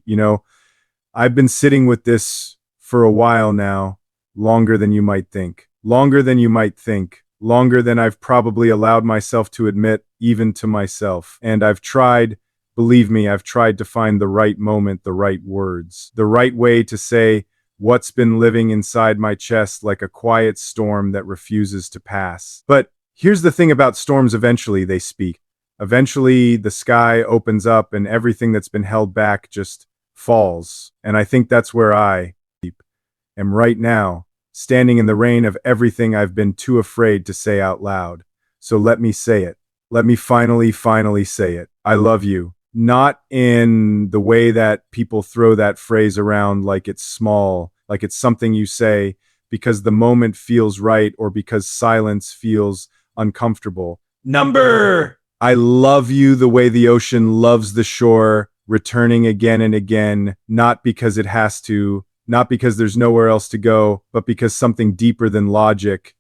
You know, I've been sitting with this for a while now, longer than you might think. Longer than you might think. Longer than I've probably allowed myself to admit, even to myself. And I've tried, believe me, I've tried to find the right moment, the right words, the right way to say what's been living inside my chest like a quiet storm that refuses to pass. But here's the thing about storms: eventually they speak. Eventually the sky opens up and everything that's been held back just falls. And I think that's where I am right now, standing in the rain of everything I've been too afraid to say out loud. So let me say it. Let me finally say it. I love you. Not in the way that people throw that phrase around like it's small, like it's something you say because the moment feels right or because silence feels uncomfortable. Number. I love you the way the ocean loves the shore, returning again and again, not because it has to, not because there's nowhere else to go, but because something deeper than logic,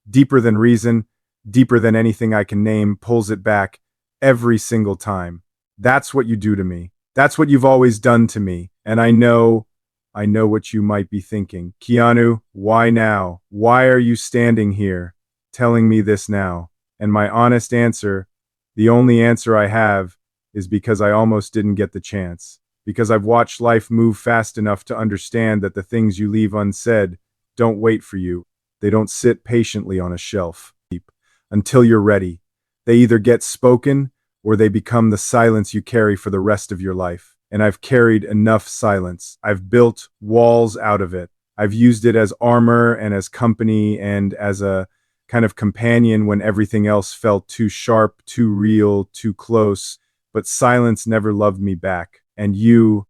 deeper than reason, deeper than anything I can name, pulls it back every single time. That's what you do to me. That's what you've always done to me. And I know what you might be thinking. Keanu, why now? Why are you standing here telling me this now? And my honest answer, the only answer I have, is because I almost didn't get the chance. Because I've watched life move fast enough to understand that the things you leave unsaid don't wait for you. They don't sit patiently on a shelf until you're ready. They either get spoken or they become the silence you carry for the rest of your life. And I've carried enough silence. I've built walls out of it. I've used it as armor and as company and as a kind of companion when everything else felt too sharp, too real, too close. But silence never loved me back. And you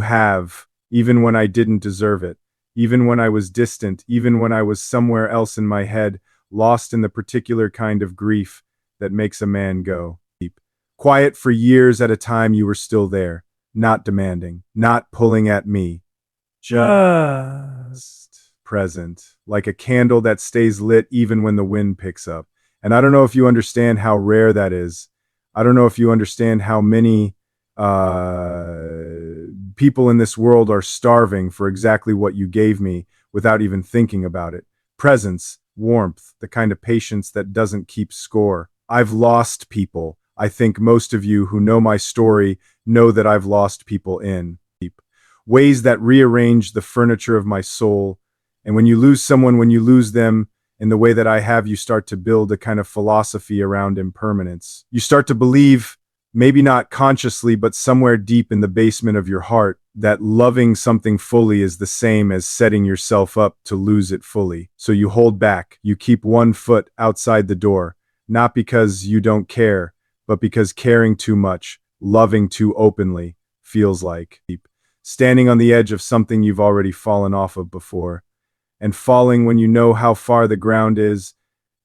have, even when I didn't deserve it, even when I was distant, even when I was somewhere else in my head, lost in the particular kind of grief that makes a man go deep. Quiet for years at a time, you were still there, not demanding, not pulling at me, just present, like a candle that stays lit even when the wind picks up. And I don't know if you understand how rare that is. I don't know if you understand how many people in this world are starving for exactly what you gave me without even thinking about it. Presence, warmth, the kind of patience that doesn't keep score. I've lost people. I think most of you who know my story know that I've lost people in deep ways that rearrange the furniture of my soul. And when you lose someone, when you lose them in the way that I have, you start to build a kind of philosophy around impermanence. You start to believe, maybe not consciously, but somewhere deep in the basement of your heart, that loving something fully is the same as setting yourself up to lose it fully. So you hold back, you keep one foot outside the door, not because you don't care, but because caring too much, loving too openly, feels like standing on the edge of something you've already fallen off of before. And falling when you know how far the ground is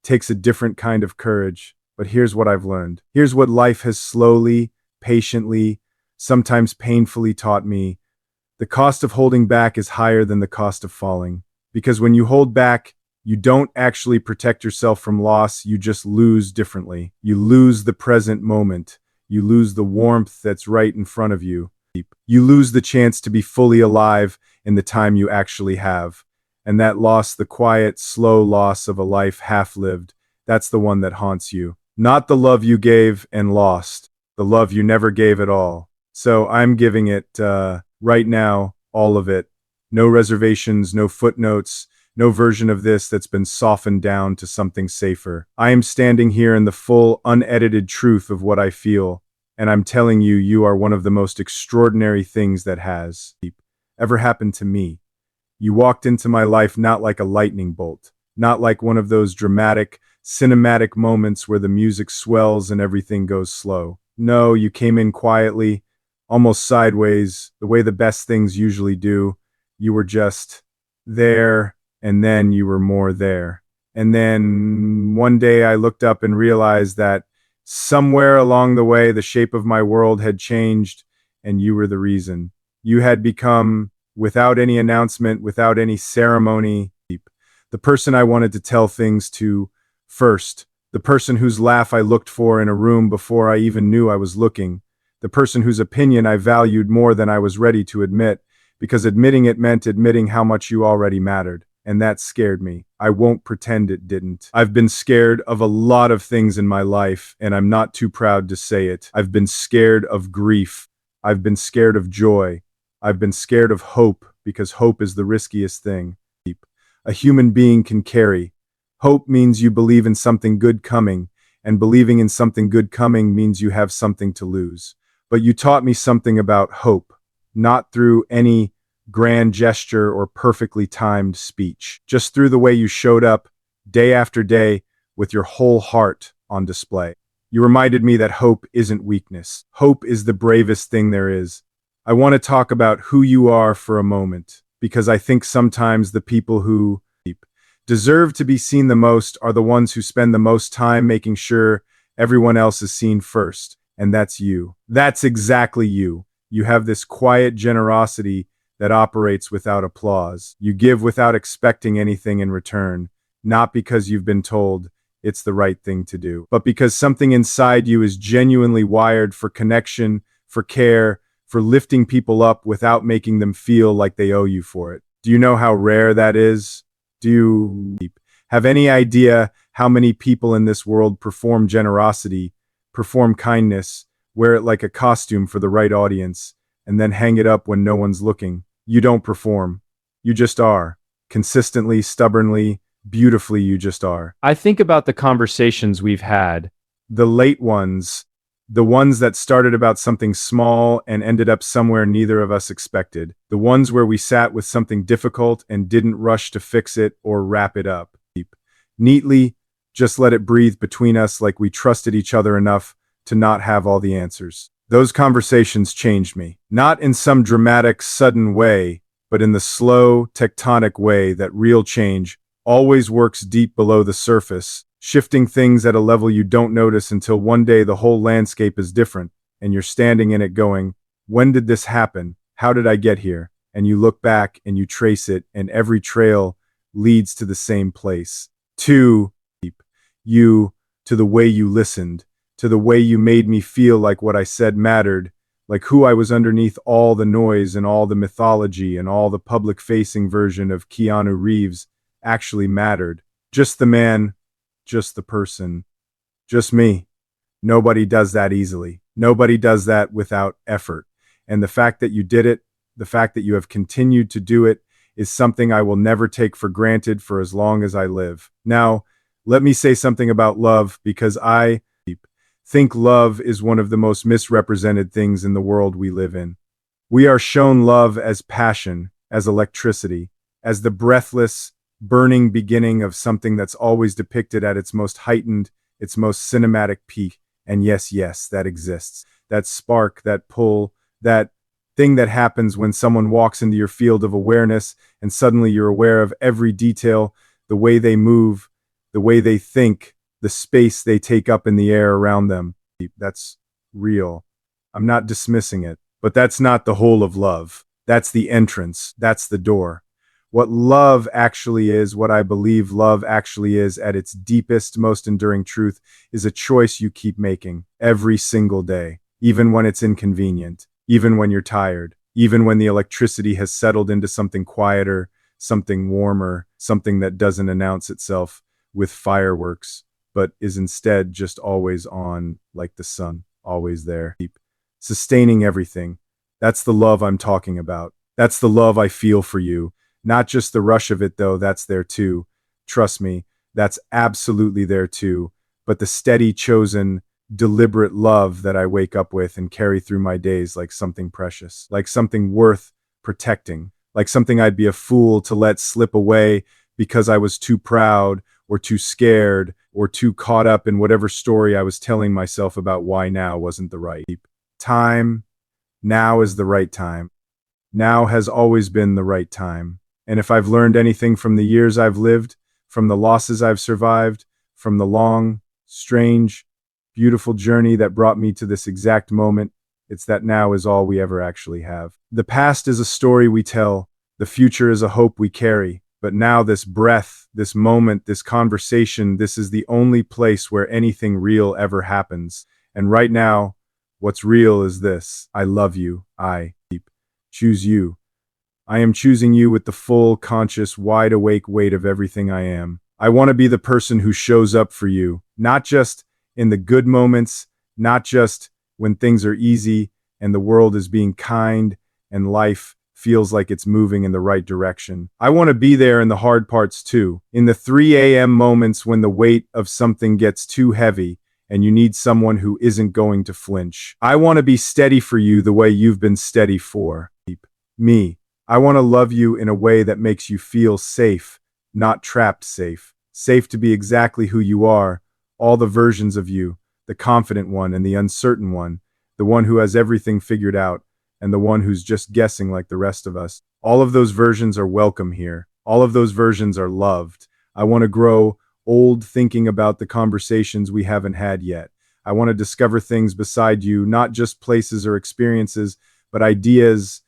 takes a different kind of courage. But here's what I've learned. Here's what life has slowly, patiently, sometimes painfully taught me. The cost of holding back is higher than the cost of falling. Because when you hold back, you don't actually protect yourself from loss, you just lose differently. You lose the present moment. You lose the warmth that's right in front of you. You lose the chance to be fully alive in the time you actually have. And that loss, the quiet, slow loss of a life half-lived, that's the one that haunts you. Not the love you gave and lost, the love you never gave at all. So I'm giving it, right now, all of it. No reservations, no footnotes, no version of this that's been softened down to something safer. I am standing here in the full, unedited truth of what I feel, and I'm telling you, you are one of the most extraordinary things that has ever happened to me. You walked into my life not like a lightning bolt, not like one of those dramatic, cinematic moments where the music swells and everything goes slow. No, you came in quietly, almost sideways, the way the best things usually do. You were just there, and then you were more there. And then one day I looked up and realized that somewhere along the way, the shape of my world had changed, and you were the reason. You had become, without any announcement, without any ceremony, the person I wanted to tell things to first, the person whose laugh I looked for in a room before I even knew I was looking, the person whose opinion I valued more than I was ready to admit, because admitting it meant admitting how much you already mattered. And that scared me. I won't pretend it didn't. I've been scared of a lot of things in my life, and I'm not too proud to say it. I've been scared of grief. I've been scared of joy. I've been scared of hope, because hope is the riskiest thing a human being can carry. Hope means you believe in something good coming, and believing in something good coming means you have something to lose. But you taught me something about hope, not through any grand gesture or perfectly timed speech, just through the way you showed up day after day with your whole heart on display. You reminded me that hope isn't weakness. Hope is the bravest thing there is. I want to talk about who you are for a moment, because I think sometimes the people who deserve to be seen the most are the ones who spend the most time making sure everyone else is seen first. And that's you. That's exactly you. You have this quiet generosity that operates without applause. You give without expecting anything in return, not because you've been told it's the right thing to do, but because something inside you is genuinely wired for connection, for care, for lifting people up without making them feel like they owe you for it. Do you know how rare that is? Do you have any idea how many people in this world perform generosity, perform kindness, wear it like a costume for the right audience, and then hang it up when no one's looking? You don't perform. You just are. Consistently, stubbornly, beautifully, you just are. I think about the conversations we've had. The late ones, the ones that started about something small and ended up somewhere neither of us expected. The ones where we sat with something difficult and didn't rush to fix it or wrap it up neatly, just let it breathe between us like we trusted each other enough to not have all the answers. Those conversations changed me, not in some dramatic, sudden way, but in the slow, tectonic way that real change always works deep below the surface, shifting things at a level you don't notice until one day the whole landscape is different, and you're standing in it going, when did this happen? How did I get here? And you look back and you trace it, and every trail leads to the same place. To you, to the way you listened, to the way you made me feel like what I said mattered, like who I was underneath all the noise and all the mythology and all the public-facing version of Keanu Reeves actually mattered. Just the man, just the person, just me. Nobody does that easily. Nobody does that without effort. And the fact that you did it, the fact that you have continued to do it, is something I will never take for granted for as long as I live. Now, let me say something about love, because I think love is one of the most misrepresented things in the world we live in. We are shown love as passion, as electricity, as the breathless, burning beginning of something that's always depicted at its most heightened, its most cinematic peak. And yes, that exists. That spark, that pull, that thing that happens when someone walks into your field of awareness and suddenly you're aware of every detail, the way they move, the way they think, the space they take up in the air around them. That's real. I'm not dismissing it, but that's not the whole of love. That's the entrance. That's the door. What love actually is, what I believe love actually is at its deepest, most enduring truth, is a choice you keep making every single day, even when it's inconvenient, even when you're tired, even when the electricity has settled into something quieter, something warmer, something that doesn't announce itself with fireworks, but is instead just always on, like the sun, always there, sustaining everything. That's the love I'm talking about. That's the love I feel for you. Not just the rush of it, though, that's there too. Trust me, that's absolutely there too. But the steady, chosen, deliberate love that I wake up with and carry through my days like something precious, like something worth protecting, like something I'd be a fool to let slip away because I was too proud or too scared or too caught up in whatever story I was telling myself about why now wasn't the right time. Now is the right time. Now has always been the right time. And if I've learned anything from the years I've lived, from the losses I've survived, from the long, strange, beautiful journey that brought me to this exact moment, it's that now is all we ever actually have. The past is a story we tell, the future is a hope we carry, but now this breath, this moment, this conversation, this is the only place where anything real ever happens. And right now, What's real is this. I love you. I choose you. I am choosing you with the full, conscious, wide awake weight of everything I am. I want to be the person who shows up for you, not just in the good moments, not just when things are easy and the world is being kind and life feels like it's moving in the right direction. I want to be there in the hard parts too, in the 3 a.m. moments when the weight of something gets too heavy and you need someone who isn't going to flinch. I want to be steady for you the way you've been steady for me. I want to love you in a way that makes you feel safe, not trapped safe. Safe to be exactly who you are, all the versions of you, the confident one and the uncertain one, the one who has everything figured out, and the one who's just guessing like the rest of us. All of those versions are welcome here. All of those versions are loved. I want to grow old thinking about the conversations we haven't had yet. I want to discover things beside you, not just places or experiences, but ideas,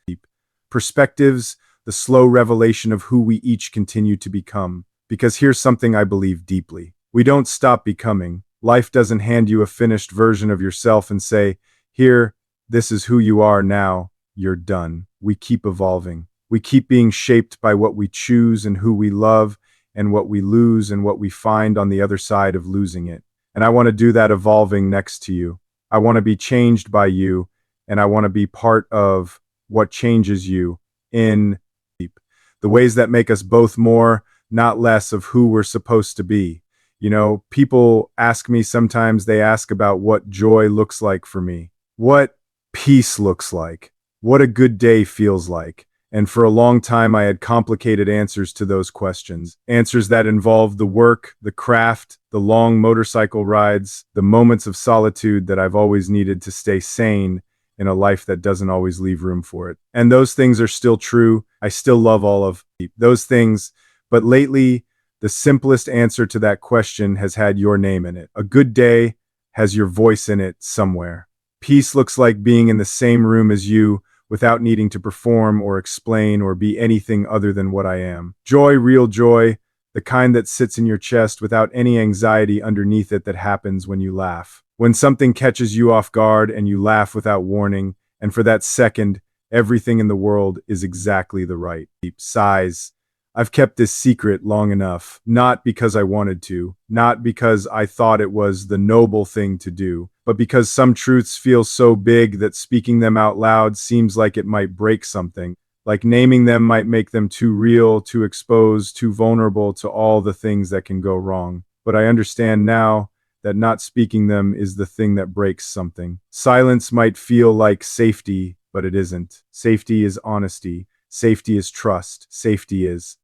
perspectives, the slow revelation of who we each continue to become. Because here's something I believe deeply. We don't stop becoming. Life doesn't hand you a finished version of yourself and say, here, this is who you are now, you're done. We keep evolving. We keep being shaped by what we choose and who we love and what we lose and what we find on the other side of losing it. And I want to do that evolving next to you. I want to be changed by you, and I want to be part of what changes you in the ways that make us both more, not less of who we're supposed to be. You know, people ask me sometimes, they ask about what joy looks like for me, what peace looks like, what a good day feels like. And for a long time, I had complicated answers to those questions. Answers that involved the work, the craft, the long motorcycle rides, the moments of solitude that I've always needed to stay sane in a life that doesn't always leave room for it. And those things are still true. I still love all of those things. But lately, the simplest answer to that question has had your name in it. A good day has your voice in it somewhere. Peace looks like being in the same room as you without needing to perform or explain or be anything other than what I am. Joy, real joy, the kind that sits in your chest without any anxiety underneath it that happens when you laugh. When something catches you off guard and you laugh without warning, and for that second, everything in the world is exactly the right size. I've kept this secret long enough, not because I wanted to, not because I thought it was the noble thing to do, but because some truths feel so big that speaking them out loud seems like it might break something, like naming them might make them too real, too exposed, too vulnerable to all the things that can go wrong. But I understand now that not speaking them is the thing that breaks something. Silence might feel like safety, but it isn't. Safety is honesty. Safety is trust. Safety is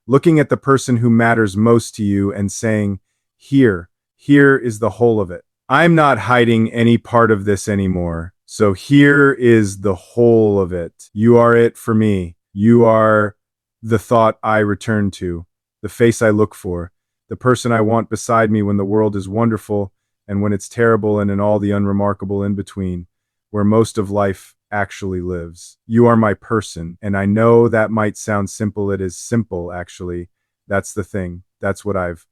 looking at the person who matters most to you and saying, here is the whole of it. I'm not hiding any part of this anymore. So here is the whole of it. You are it for me. You are the thought I return to, the face I look for, the person I want beside me when the world is wonderful and when it's terrible, and in all the unremarkable in between, where most of life actually lives. You are my person, and I know that might sound simple. It is simple, actually. That's the thing. That's what I've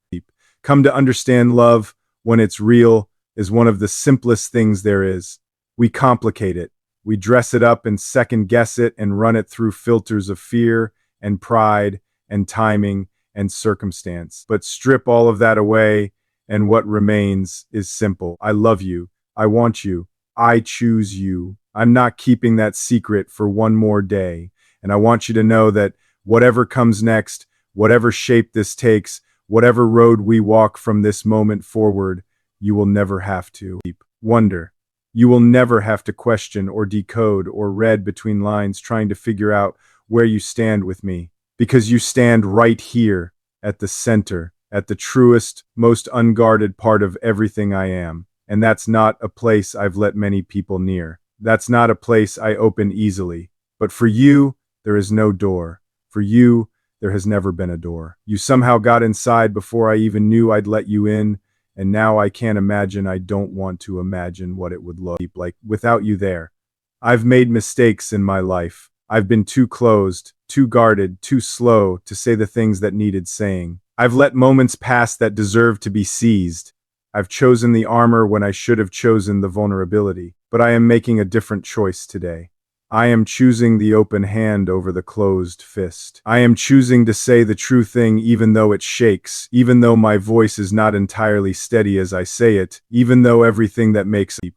come to understand. Love, when it's real, is one of the simplest things there is. We complicate it. We dress it up and second guess it and run it through filters of fear and pride and timing and circumstance. But strip all of that away, and what remains is simple. I love you. I want you. I choose you. I'm not keeping that secret for one more day. And I want you to know that whatever comes next, whatever shape this takes, whatever road we walk from this moment forward, you will never have to wonder. You will never have to question or decode or read between lines trying to figure out where you stand with me. Because you stand right here at the center, at the truest, most unguarded part of everything I am. And that's not a place I've let many people near. That's not a place I open easily. But for you, there is no door. For you, there has never been a door. You somehow got inside before I even knew I'd let you in, and now I can't imagine, I don't want to imagine what it would look like without you there. I've made mistakes in my life. I've been too closed, too guarded, too slow to say the things that needed saying. I've let moments pass that deserve to be seized. I've chosen the armor when I should have chosen the vulnerability. But I am making a different choice today. I am choosing the open hand over the closed fist. I am choosing to say the true thing even though it shakes, even though my voice is not entirely steady as I say it, even though everything that makes a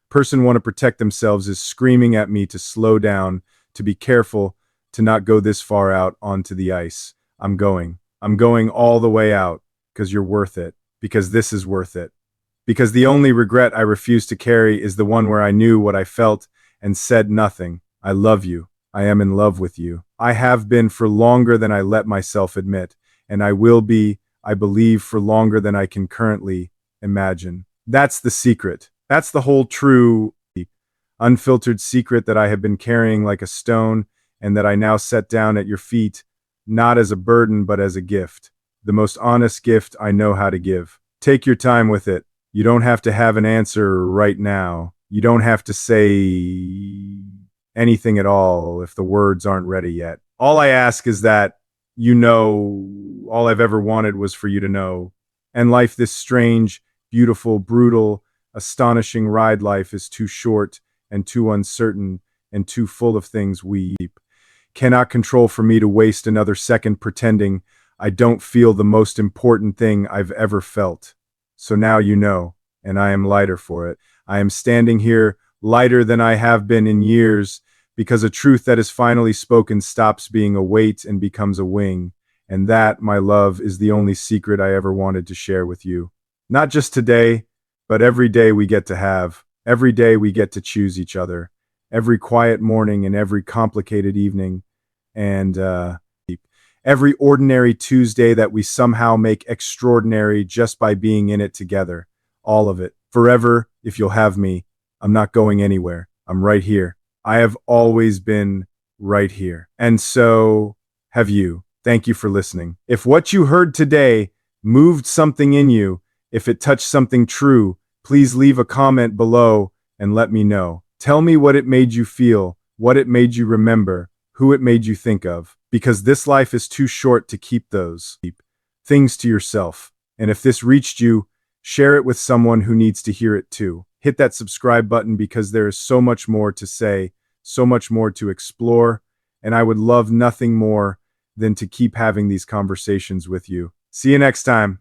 person want to protect themselves is screaming at me to slow down, to be careful, to not go this far out onto the ice. I'm going. I'm going all the way out because you're worth it, because this is worth it. Because the only regret I refuse to carry is the one where I knew what I felt and said nothing. I love you. I am in love with you. I have been for longer than I let myself admit, and I will be, I believe, for longer than I can currently imagine. That's the secret. That's the whole true, unfiltered secret that I have been carrying like a stone and that I now set down at your feet, not as a burden, but as a gift. The most honest gift I know how to give. Take your time with it. You don't have to have an answer right now. You don't have to say anything at all if the words aren't ready yet. All I ask is that you know all I've ever wanted was for you to know. And life, this strange, beautiful, brutal, astonishing ride life is too short and too uncertain and too full of things we cannot control for me to waste another second pretending I don't feel the most important thing I've ever felt. So now you know, and I am lighter for it. I am standing here lighter than I have been in years because a truth that is finally spoken stops being a weight and becomes a wing. And that, my love, is the only secret I ever wanted to share with you. Not just today, but every day we get to have. Every day we get to choose each other. Every quiet morning and every complicated evening. And every ordinary Tuesday that we somehow make extraordinary just by being in it together. All of it. Forever, if you'll have me. I'm not going anywhere. I'm right here. I have always been right here. And so have you. Thank you for listening. If what you heard today moved something in you, if it touched something true, please leave a comment below and let me know. Tell me what it made you feel, what it made you remember, who it made you think of, because this life is too short to keep those things to yourself. And if this reached you, share it with someone who needs to hear it too. Hit that subscribe button because there is so much more to say, so much more to explore, and I would love nothing more than to keep having these conversations with you. See you next time.